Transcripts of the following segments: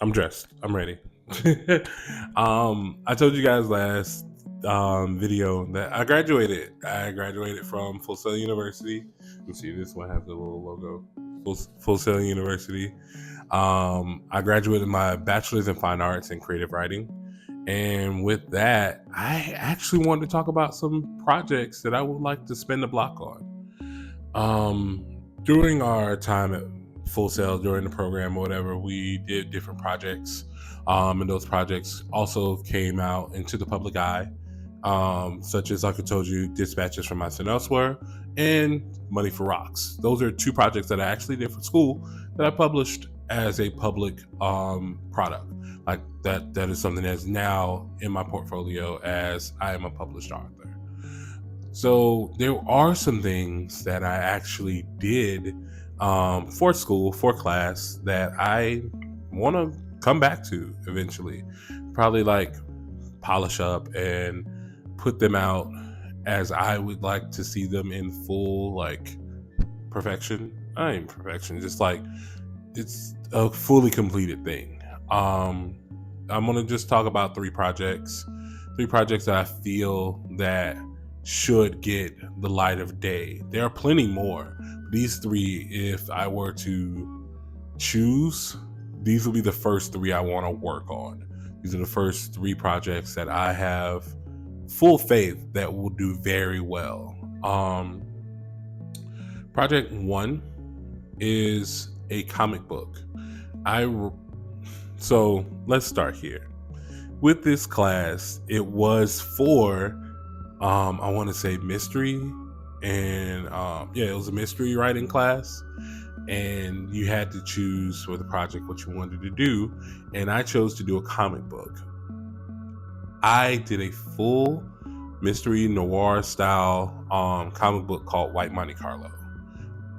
I'm dressed. I'm ready. I told you guys last video that I graduated. I graduated from Full Sail University. You see, this one has the little logo. Full Sail University. I graduated my bachelor's in fine arts and creative writing. And with that, I actually wanted to talk about some projects that I would like to spend the block on. During our time at Full Sail, during the program or whatever, we did different projects. And those projects also came out into the public eye, such as, like I told you, Dispatches from Mice and Elsewhere and Money for Rocks. Those are two projects that I actually did for school that I published as a public product. Like that is something that's now in my portfolio as I am a published author. So there are some things that I actually did for school, for class, that I want to come back to eventually. Probably like polish up and put them out as I would like to see them in full, like, perfection. I ain't perfection, just like it's a fully completed thing. I'm gonna just talk about three projects that I feel that should get the light of day. There are plenty more. These three, if I were to choose, these will be the first three I want to work on. These are the first three projects that I have full faith that will do very well. Project one is a comic book. So let's start here. With this class, it was for I want to say mystery, and it was a mystery writing class, and you had to choose for the project what you wanted to do, and I chose to do a comic book. I did a full mystery noir style comic book called White Monte Carlo.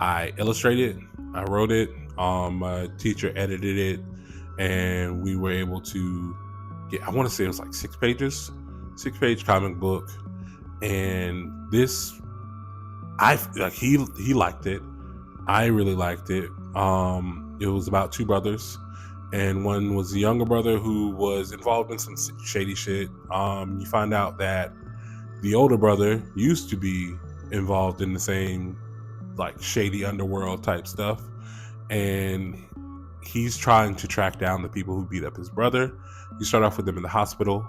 I illustrated, I wrote it, my teacher edited it, and we were able to get, I want to say it was like 6 pages, 6-page comic book. And this, he liked it. I really liked it. It was about 2 brothers, and one was the younger brother who was involved in some shady shit. You find out that the older brother used to be involved in the same, like, shady underworld type stuff, and he's trying to track down the people who beat up his brother. You start off with them in the hospital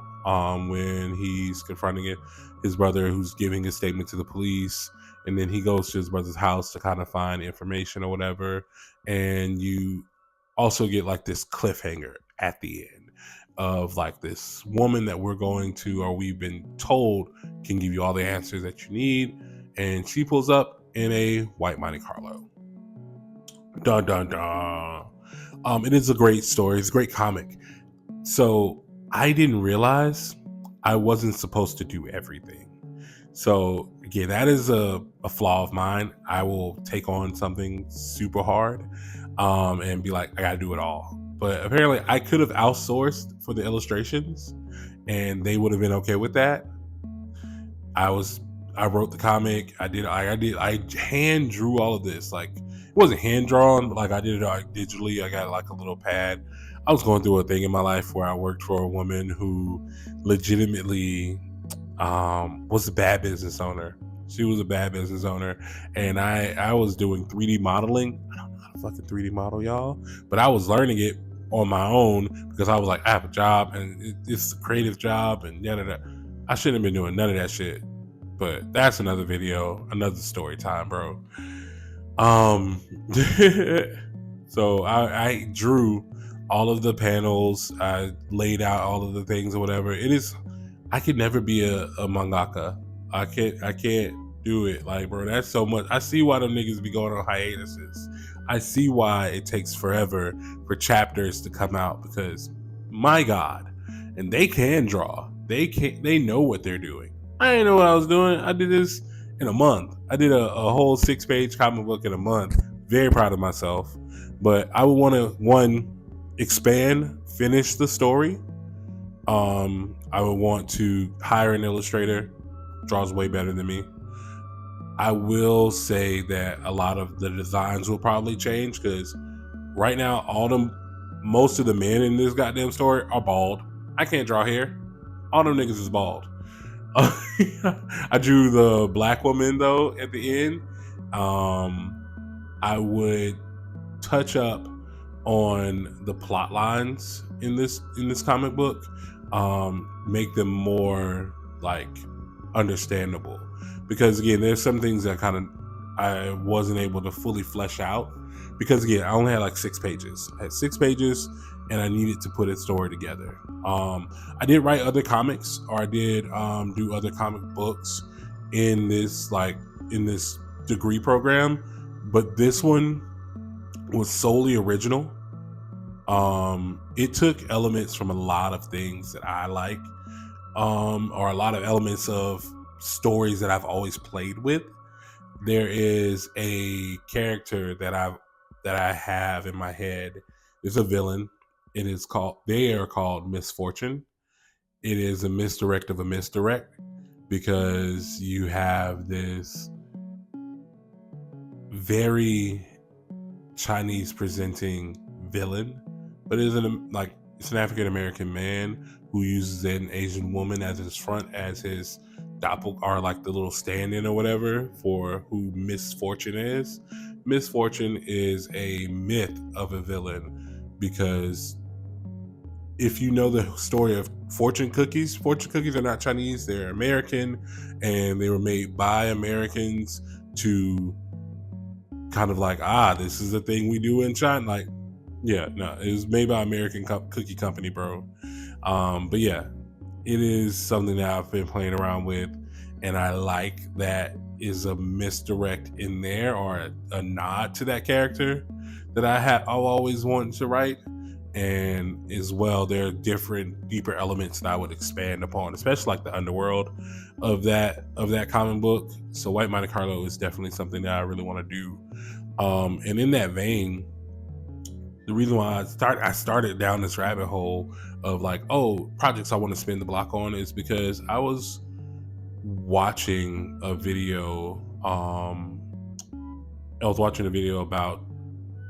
when he's confronting his brother, who's giving a statement to the police, and then he goes to his brother's house to kind of find information or whatever. And you also get like this cliffhanger at the end of like this woman that we've been told can give you all the answers that you need, and she pulls up in a White Monte Carlo. Dun dun dun. It is a great story. It's a great comic. So I didn't realize I wasn't supposed to do everything. So again, that is a flaw of mine. I will take on something super hard and be like, I gotta do it all. But apparently I could have outsourced for the illustrations and they would have been okay with that. I wrote the comic. I hand drew all of this. Like, it wasn't hand drawn, but like I did it like digitally. I got like a little pad. I was going through a thing in my life where I worked for a woman who legitimately was a bad business owner. She was a bad business owner, and I was doing 3D modeling. I don't know how to fucking 3D model, y'all, but I was learning it on my own because I was like, I have a job and it's a creative job, and I shouldn't have been doing none of that shit. But that's another video, another story time, bro. So I drew all of the panels. I laid out all of the things or whatever. I could never be a mangaka. I can't do it. Like, bro, that's so much. I see why them niggas be going on hiatuses. I see why it takes forever for chapters to come out, because my God, and they can draw. They know what they're doing. I didn't know what I was doing. I did this in a month. I did a whole 6-page comic book in a month. Very proud of myself. But I would want to, finish the story. I would want to hire an illustrator, draws way better than me. I will say that a lot of the designs will probably change, because right now all them most of the men in this goddamn story are bald. I can't draw hair. All them niggas is bald. I drew the black woman though at the end. I would touch up on the plot lines in this comic book, make them more like understandable, because again, there's some things that kind of I wasn't able to fully flesh out, because again, I only had like 6 pages. I had 6 pages and I needed to put a story together. I did write other comics, or I did do other comic books in this degree program, but this one was solely original. It took elements from a lot of things that I like, or a lot of elements of stories that I've always played with. There is a character that I have in my head. It's a villain. They are called Misfortune. It is a misdirect of a misdirect, because you have this very Chinese presenting villain, but it's an African American man who uses an Asian woman as his front, as his doppelganger, or like the little stand-in or whatever for who Misfortune is. Misfortune is a myth of a villain, because if you know the story of fortune cookies are not Chinese, they're American, and they were made by Americans to kind of like, this is the thing we do in China. Like, yeah, no, it was made by American cookie company, bro. But yeah, it is something that I've been playing around with, and I like that is a misdirect in there, or a nod to that character that I've always wanted to write. And as well, there are different deeper elements that I would expand upon, especially like the underworld of that comic book. So White Monte Carlo is definitely something that I really want to do. And in that vein, the reason why I started down this rabbit hole of like, projects I want to spend the block on, is because I was watching a video. I was watching a video about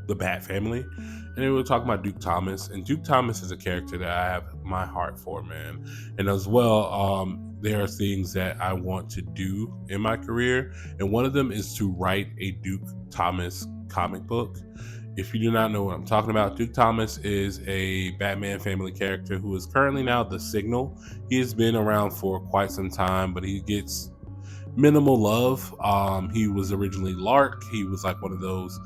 the Bat Family, and they were talking about Duke Thomas. And Duke Thomas is a character that I have my heart for, man. And as well, there are things that I want to do in my career, and one of them is to write a Duke Thomas comic book. If you do not know what I'm talking about, Duke Thomas is a Batman family character who is currently now the Signal. He has been around for quite some time, but he gets minimal love. He was originally Lark. He was like one of those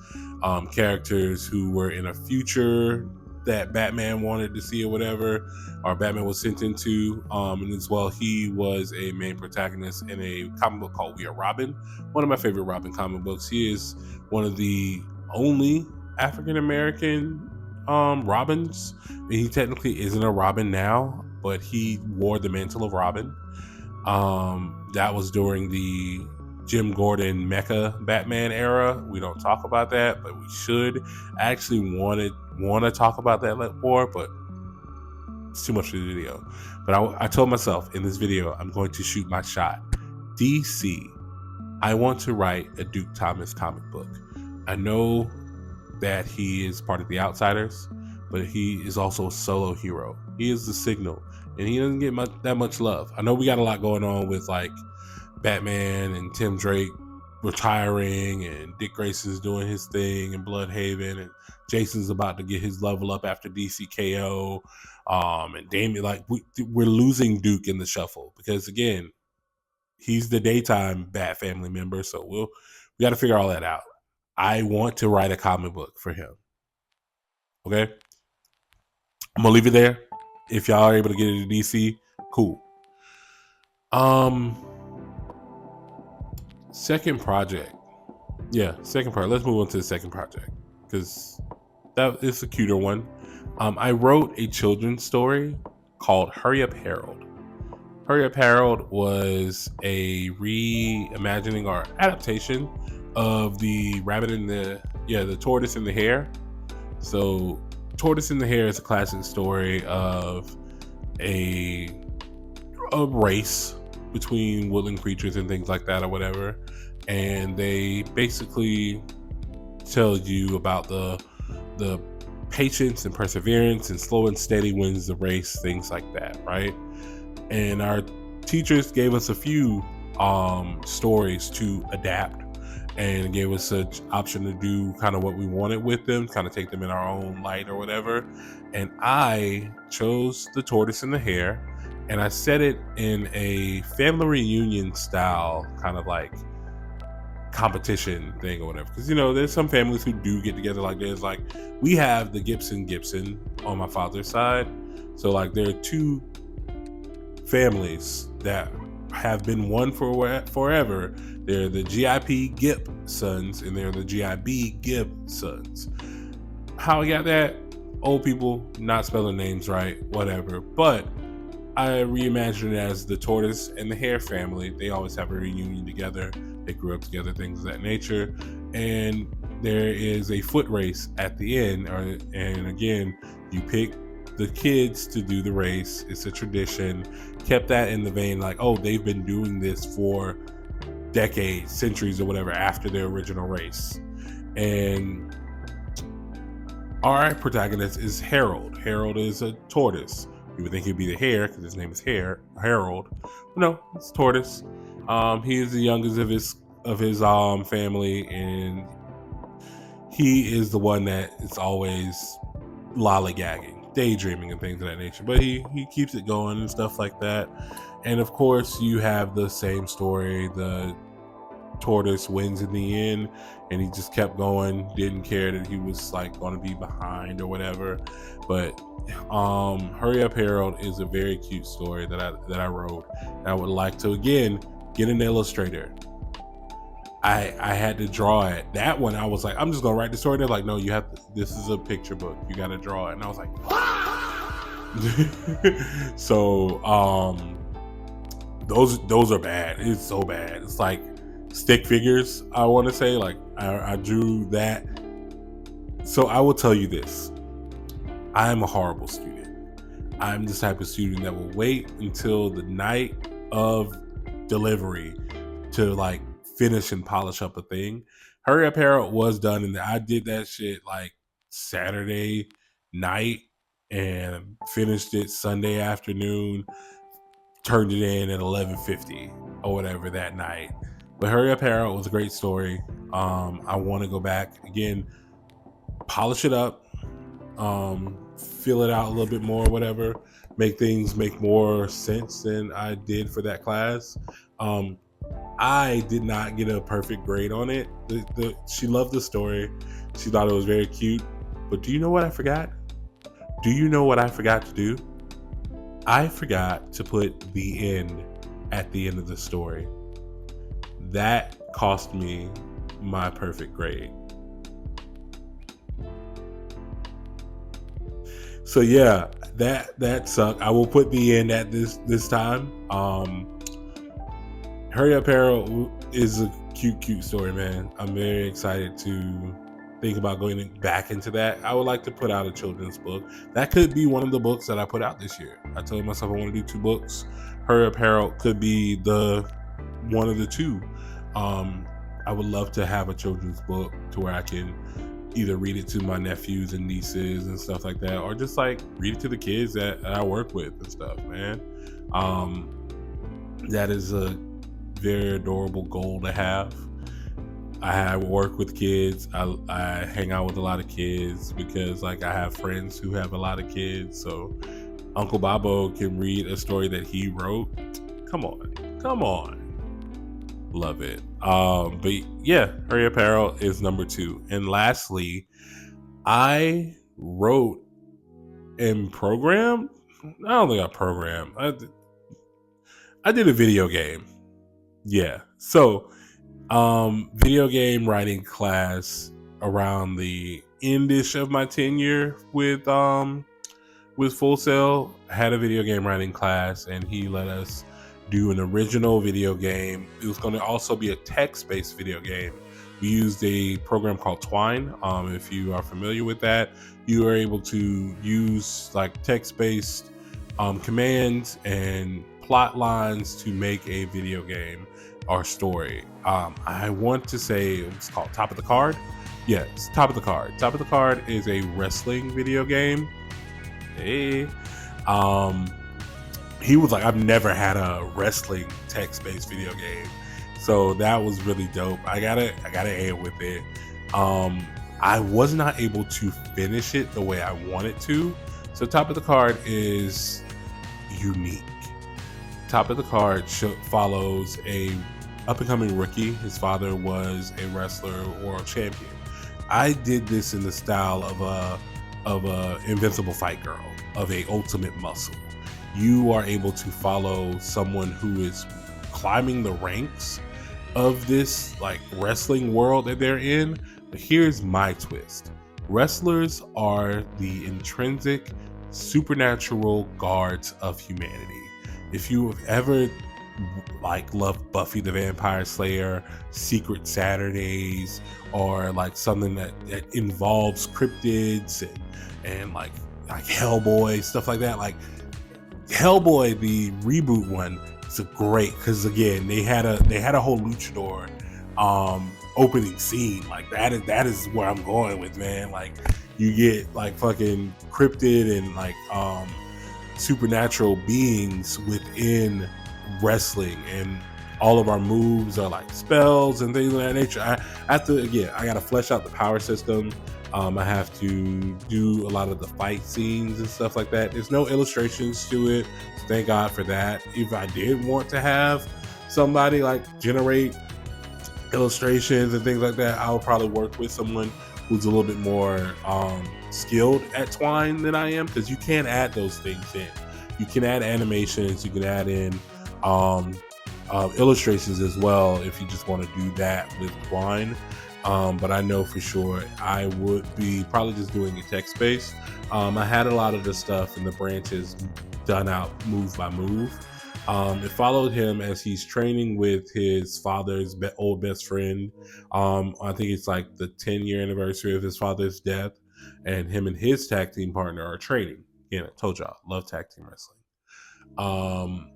characters who were in a future that Batman wanted to see or whatever, or Batman was sent into. And as well, he was a main protagonist in a comic book called We Are Robin, one of my favorite Robin comic books. He is one of the only African American Robins. He technically isn't a Robin now, but he wore the mantle of Robin. That was during the Jim Gordon Mecha Batman era. We don't talk about that, but we should. I actually want to talk about that more, but it's too much for the video. But I told myself in this video, I'm going to shoot my shot. DC, I want to write a Duke Thomas comic book. I know that he is part of the Outsiders, but he is also a solo hero. He is the Signal, and he doesn't get that much love. I know we got a lot going on with like Batman and Tim Drake retiring, and Dick Grayson's doing his thing in Bloodhaven, and Jason's about to get his level up after DCKO, and Damian, like we're losing Duke in the shuffle, because again, he's the daytime Bat Family member, so we got to figure all that out. I want to write a comic book for him. Okay, I'm gonna leave it there. If y'all are able to get it to DC, cool. Second project. Let's move on to the second project, because that is a cuter one. I wrote a children's story called Hurry Up Harold. Hurry Up Harold was a reimagining or adaptation of the rabbit and the tortoise and the hare. So Tortoise and the Hare is a classic story of a race between woodland creatures and things like that or whatever, and they basically tell you about the patience and perseverance, and slow and steady wins the race, things like that, right? And our teachers gave us a few stories to adapt, and gave us an option to do kind of what we wanted with them, kind of take them in our own light or whatever. And I chose the tortoise and the hare, and I set it in a family reunion style, kind of like competition thing or whatever. Because there's some families who do get together like this. Like, we have the Gibson on my father's side, so like there are two families that have been one for forever. They're the GIP Gipp sons, and they're the GIB Gibb sons. How we got that? Old people not spelling names right, whatever. But I reimagined it as the tortoise and the hare family. They always have a reunion together. They grew up together, things of that nature. And there is a foot race at the end. And again, you pick the kids to do the race. It's a tradition. Kept that in the vein, like, oh, they've been doing this for decades, centuries, or whatever after their original race. And our protagonist is Harold. Harold is a tortoise. You would think he'd be the hare because his name is Harold. But no, it's tortoise. He is the youngest of his family, and he is the one that is always lollygagging, daydreaming, and things of that nature. But he keeps it going and stuff like that. And of course, you have the same story. The tortoise wins in the end, and he just kept going. Didn't care that he was like going to be behind or whatever. But Hurry Up Harold is a very cute story that I wrote. And I would like to again get an illustrator. I had to draw it. That one I was like, I'm just gonna write the story. They're like, no, you have to, this is a picture book. You got to draw it. And I was like, so those are bad. It's so bad. It's like stick figures, I want to say. Like I drew that. So I will tell you this. I'm a horrible student. I'm the type of student that will wait until the night of delivery to like finish and polish up a thing. Hurry Up Harold was done, and I did that shit like Saturday night and finished it Sunday afternoon, turned it in at 11:50 or whatever that night. But Hurry Up Harold was a great story. I want to go back again, polish it up, fill it out a little bit more, whatever, make things make more sense than I did for that class. I did not get a perfect grade on it. She loved the story. She thought it was very cute. But do you know what I forgot? Do you know what I forgot to do? I forgot to put the end at the end of the story. That cost me my perfect grade. So yeah, that sucked. I will put the end at this time. Hurry Up Harold is a cute story, man. I'm very excited to think about going back into that. I would like to put out a children's book. That could be one of the books that I put out this year. I told myself I want to do 2 books. Hurry Up Harold could be the one of the 2. I would love to have a children's book to where I can either read it to my nephews and nieces and stuff like that, or just like read it to the kids that I work with and stuff, man. That is a very adorable goal to have. I work with kids. I hang out with a lot of kids because like I have friends who have a lot of kids. So Uncle Bobo can read a story that he wrote. Come on. Love it. But yeah, Hurry Up Harold is number 2. And lastly, I wrote and programmed. I don't think I programmed. I did a video game. Yeah. So, video game writing class around the endish of my tenure with Full Sail, had a video game writing class, and he let us do an original video game. It was going to also be a text-based video game. We used a program called Twine. If you are familiar with that, you are able to use like text-based commands and plot lines to make a video game or story. I want to say it was called Top of the Card. Yes, Top of the Card. Top of the Card is a wrestling video game. Hey, um, he was like, I've never had a wrestling text-based video game, so that was really dope. I gotta add with it. I was not able to finish it the way I wanted to. So Top of the Card is unique. Top of the Card follows a up and coming rookie. His father was a wrestler, world champion. I did this in the style of a Invincible Fight Girl, of a Ultimate Muscle. You are able to follow someone who is climbing the ranks of this like wrestling world that they're in. But here's my twist. Wrestlers are the intrinsic supernatural guards of humanity. If you have ever like loved Buffy the Vampire Slayer, Secret Saturdays, or like something that involves cryptids and like Hellboy, stuff like that, like Hellboy, the reboot one, is a great, because again they had a whole luchador opening scene. Like that is where I'm going with, man. Like you get like fucking cryptid and like supernatural beings within wrestling, and all of our moves are like spells and things of that nature. I have to, again, I gotta flesh out the power system. I have to do a lot of the fight scenes and stuff like that. There's no illustrations to it, so thank God for that. If I did want to have somebody like generate illustrations and things like that, I would probably work with someone who's a little bit more skilled at Twine than I am, because you can add those things in. You can add animations, you can add in illustrations as well if you just want to do that with Twine. But I know for sure I would be probably just doing a text based. I had a lot of the stuff in the branches done out move by move. It followed him as he's training with his father's old best friend. I think it's like the 10-year anniversary of his father's death, and him and his tag team partner are training. Again, I told y'all, love tag team wrestling.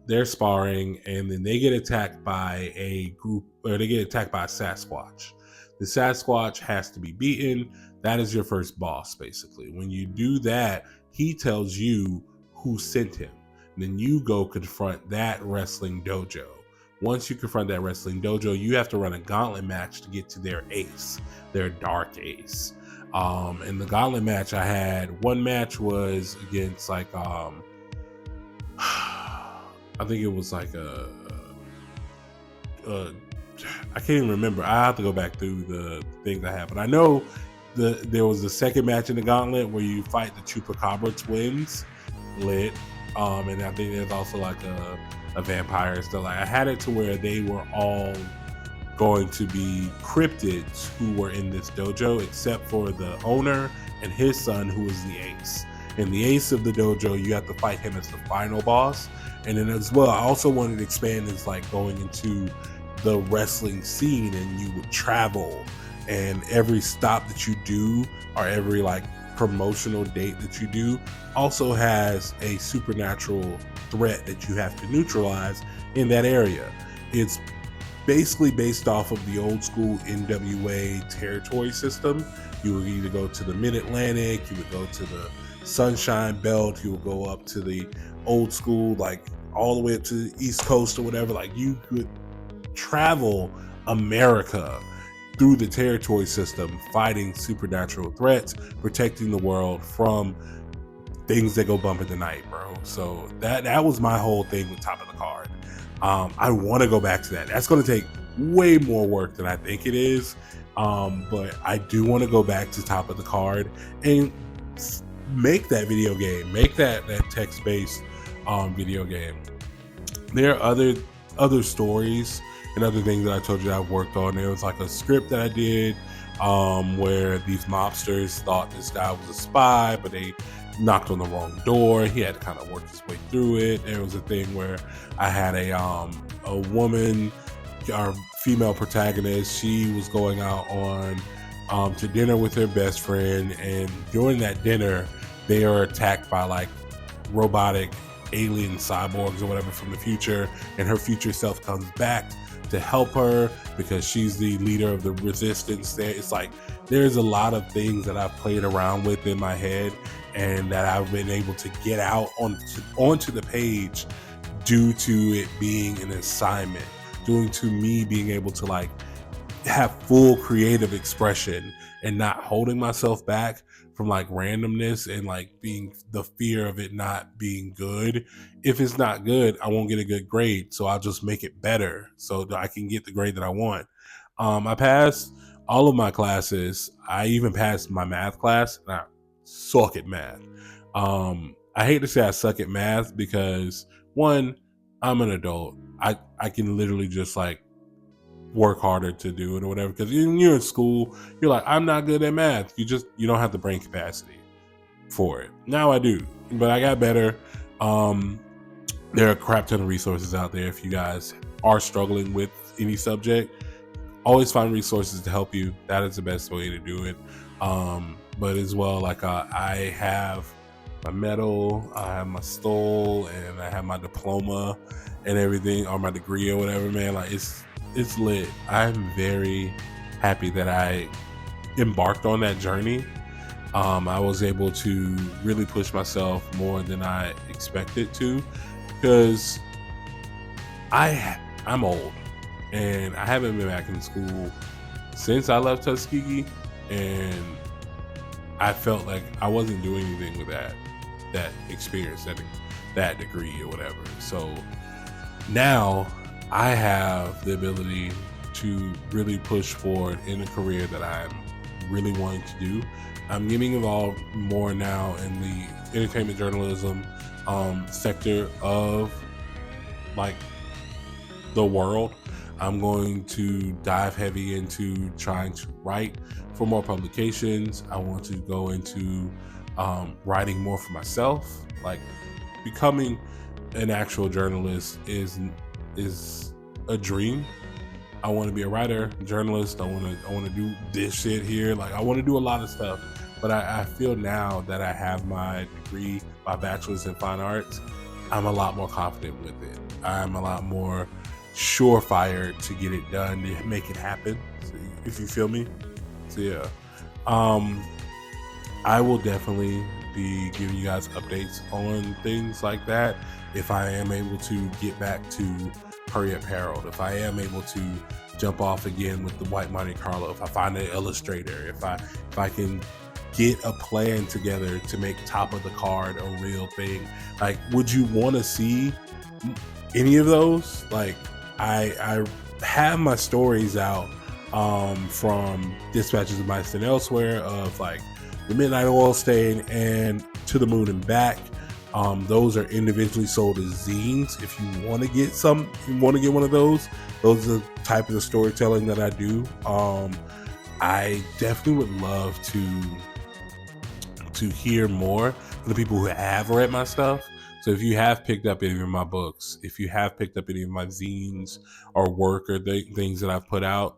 They're sparring, and then they get attacked by a Sasquatch. The Sasquatch has to be beaten. That is your first boss, basically. When you do that, he tells you who sent him. Then you go confront that wrestling dojo. Once you confront that wrestling dojo, you have to run a gauntlet match to get to their ace, their dark ace. And the gauntlet match I had, one match was against like I think it was like I can't even remember. I have to go back through the things I have, but I know there was a second match in the gauntlet where you fight the Chupacabra twins, lit. And I think there's also like a vampire still. Like I had it to where they were all going to be cryptids who were in this dojo, except for the owner and his son, who is the ace. And the ace of the dojo, you have to fight him as the final boss. And then as well, I also wanted to expand as like going into the wrestling scene, and you would travel, and every stop that you do, or every like promotional date that you do, also has a supernatural threat that you have to neutralize in that area. It's basically based off of the old school NWA territory system. You would either go to the Mid-Atlantic, you would go to the Sunshine Belt, you would go up to the old school, like all the way up to the East Coast or whatever. Like you could travel America through the territory system, fighting supernatural threats, protecting the world from things that go bump in the night, bro. So that was my whole thing with Top of the Card. I want to go back to that. That's going to take way more work than I think it is. But I do want to go back to Top of the Card and make that video game, make that text-based video game. There are other stories and other things that I told you that I've worked on. There was like a script that I did where these mobsters thought this guy was a spy, but they knocked on the wrong door. He had to kind of work his way through it. There was a thing where I had a woman, our female protagonist, she was going out on to dinner with her best friend, and during that dinner they are attacked by like robotic alien cyborgs or whatever from the future, and her future self comes back to help her because she's the leader of the resistance there. It's like there's a lot of things that I've played around with in my head and that I've been able to get out onto the page due to it being an assignment, due to me being able to like have full creative expression and not holding myself back from like randomness and like being the fear of it not being good. If it's not good, I won't get a good grade. So I'll just make it better so that I can get the grade that I want. I passed all of my classes. I even passed my math class and I suck at math. I hate to say I suck at math because one, I'm an adult. I can literally just like work harder to do it or whatever, because when you're in school you're like, I'm not good at math. You don't have the brain capacity for it. Now I do, but I got better. There are a crap ton of resources out there. If you guys are struggling with any subject, always find resources to help you. That is the best way to do it. But as well, like I have my medal, I have my stole, and I have my diploma and everything, or my degree or whatever, man. Like it's lit. I'm very happy that I embarked on that journey. I was able to really push myself more than I expected to, because I'm old and I haven't been back in school since I left Tuskegee, and I felt like I wasn't doing anything with that experience, that degree or whatever. So now I have the ability to really push forward in a career that I'm really wanting to do. I'm getting involved more now in the entertainment journalism sector of like the world. I'm going to dive heavy into trying to write for more publications. I want to go into writing more for myself. Like becoming an actual journalist is a dream. I want to be a writer, journalist. I want to do this shit here. Like I want to do a lot of stuff, but I feel now that I have my degree, my bachelor's in fine arts, I'm a lot more confident with it. I'm a lot more surefire to get it done, to make it happen. So, if you feel me. So yeah, I will definitely be giving you guys updates on things like that. If I am able to get back to Hurry Up Harold, if I am able to jump off again with the White Monte Carlo, if I find an illustrator, if I can get a plan together to make Top of the Card a real thing. Like, would you want to see any of those? Like, I have my stories out from Dispatches of Mice and Elsewhere, of like the Midnight Oil Stain and To the Moon and Back. Those are individually sold as zines. If you want to get one of those are the type of the storytelling that I do. I definitely would love to hear more from the people who have read my stuff. So if you have picked up any of my books, if you have picked up any of my zines or work or things that I've put out,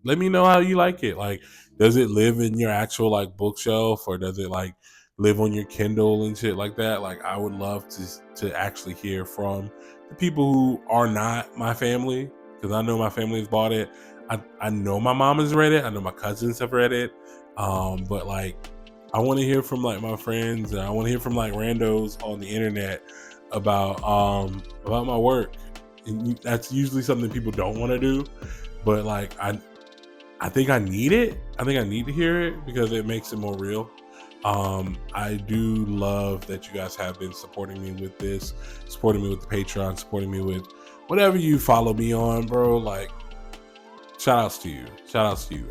let me know how you like it. Like, does it live in your actual like bookshelf, or does it like live on your Kindle and shit like that? Like, I would love to actually hear from the people who are not my family, because I know my family has bought it. I know my mom has read it. I know my cousins have read it. But like, I want to hear from like my friends, and I want to hear from like randos on the internet about my work. And that's usually something people don't want to do, but like I think I need it. I think I need to hear it because it makes it more real. I do love that you guys have been supporting me with this, supporting me with the Patreon, supporting me with whatever you follow me on, bro. Like, shout outs to you.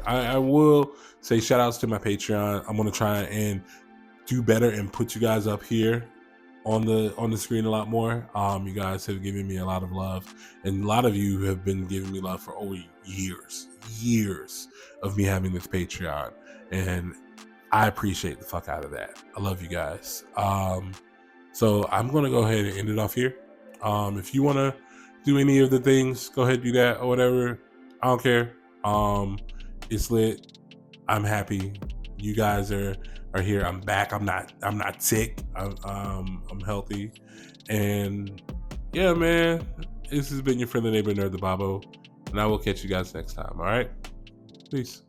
I will say shout outs to my Patreon. I'm going to try and do better and put you guys up here on the screen a lot more. You guys have given me a lot of love, and a lot of you have been giving me love for over years of me having this Patreon, and I appreciate the fuck out of that. I love you guys. So I'm going to go ahead and end it off here. If you want to do any of the things, go ahead and do that or whatever. I don't care. It's lit. I'm happy. You guys are here. I'm back. I'm not sick. I'm healthy. And yeah, man, this has been your friendly neighbor nerd, the Babo. And I will catch you guys next time. All right. Peace.